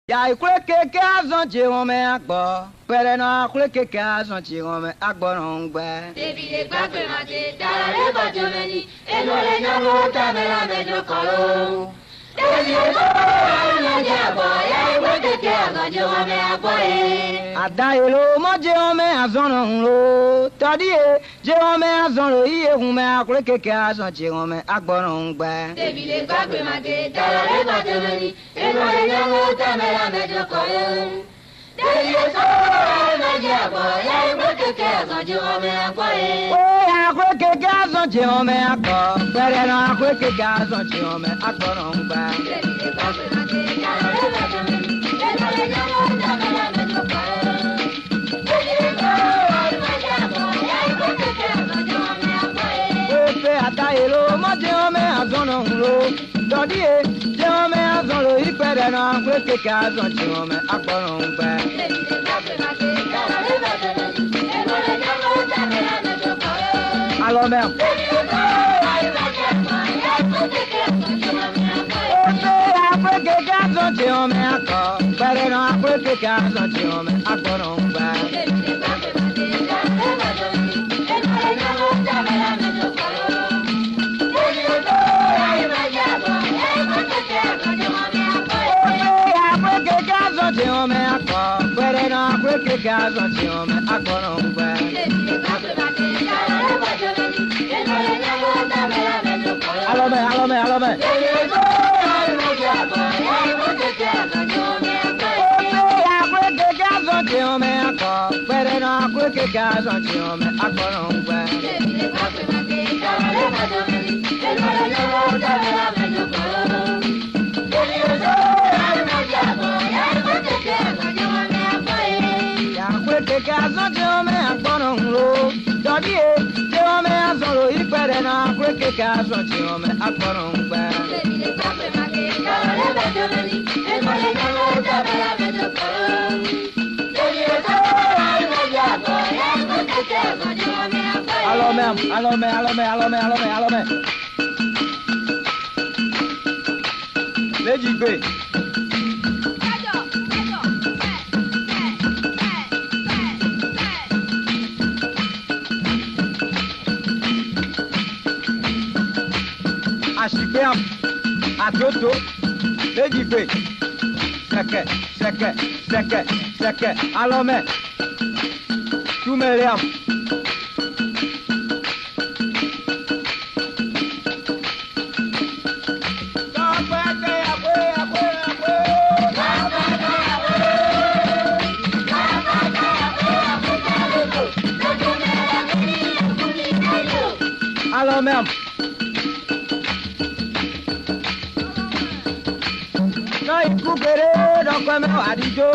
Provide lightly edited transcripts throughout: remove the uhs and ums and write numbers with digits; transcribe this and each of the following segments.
Ya ikule keke azon ti wọn mẹ agbọ pẹrẹ náà akule keke azon ti wọn mẹ agbọ náà ń gbẹ. Débi lè gbàgbé máa ti dára lé bàjọ́ mẹ́ni ẹnu rẹ̀ náà ló tàbẹ̀rẹ̀ mẹ́jọ kọ́ ló. Débi lè gbọ́ àwọn ọmọdé àbọ̀ ya ìwé keke azon ti wọn mẹ agbọ yẹ. Àdá èlò mọ́jẹ́ wọn mẹ azon náà ń lo tọ́dí yẹ jẹ́ wọn mẹ azon lo yíyẹ hun mẹ akule keke azon ti wọn mẹ agbọ náà ń gbẹ. Débi lè gbàgbé máa ti dára lé bàjọ́ mẹ́ni ẹnu rẹ̀ náà ló tàbẹ̀rẹ̀ mẹ́jọ kọ́ ló. Débi lè gbọ́ àwọn ọmọdé àbọ̀ ya ìwé keke azon ti wọn mẹ agbọ yẹ. Ó akule keke azon ti wọn mẹ agbọ pẹrẹ náà akule keke azon ti wọn mẹ agbọ náà ń gbẹ. Débi lè gbàgbé máa ti dára lé bàjọ́ mẹ́ni ẹnu rẹ̀ náà ló tàbẹ̀rẹ̀ mẹ́jọ kọ́ ló. Ofe ata èlò mọ́jẹ́ wọn mẹ azon náà ń lo tọ́dí yẹ jẹ́ wọn mẹ azon lo yí pẹrẹ náà akule keke azon ti wọn mẹ agbọ náà ń gbẹ. Alọmẹ. Ofe akule keke azon ti wọn mẹ akọ pẹrẹ náà akule keke azon ti wọn mẹ agbọ náà ń gbẹ. Ti wọn mẹ akọ pẹrẹ náà akule keke azon ti wọn mẹ agbọ náà ń gbẹ. Alọmẹ. Ofe akule keke azon ti wọn mẹ akọ pẹrẹ náà akule keke azon ti wọn mẹ agbọ náà ń gbẹ. Akule keke azon ti wọn mẹ agbọ náà ń lo tọ́dí yẹ tí wọn mẹ azon lo yí pẹrẹ náà akule keke azon ti wọn mẹ agbọ náà ń gbẹ. Alọmẹ. Méjì gbé. Àṣìgbé àtótó méjì gbé. Sẹ̀kẹ̀. Alọmẹ. Túmẹ̀rẹ̀ am. Alọmẹ am. Náà ikú gbèrè dọ́pẹ́ mẹ́wàá díjó.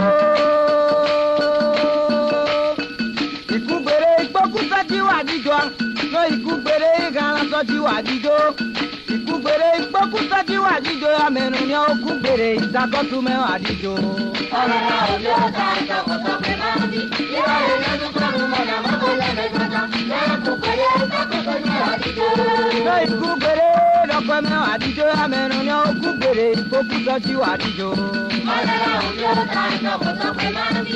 Ikú gbèrè ìgbókùsọ́ tí wà díjó. Náà ikú gbèrè ìgbàlansọ́ tí wà díjó. Ikú gbèrè ìgbókùsọ́ tí wà díjó. Amẹnu ni ó kú gbèrè ìsakọ́tù mẹ́wàá díjó. Ọ̀rọ̀ náà ò ló ta ìṣọ̀kọ̀tọ̀ pé máa ń bí. Ìwà rẹ̀ lọ́dún kọ́rùn-ún mọ̀nà mọ́kọ́ lẹ́mẹ̀ẹ́gbọ́dọ̀. Lẹ́yìn kò pẹ̀lẹ́ ìṣọ̀kọ̀tọ̀ mẹ́wàá díjó. Náà ikú gbèrè dọ́pẹ́ mẹ́wàá díjó. Amẹnu ni ó kú gbèrè ìgbókùsọ́ tí wà díjó. Ọ̀rọ̀ náà ò ló ta ìṣọ̀kọ̀tọ̀ pé máa ń bí.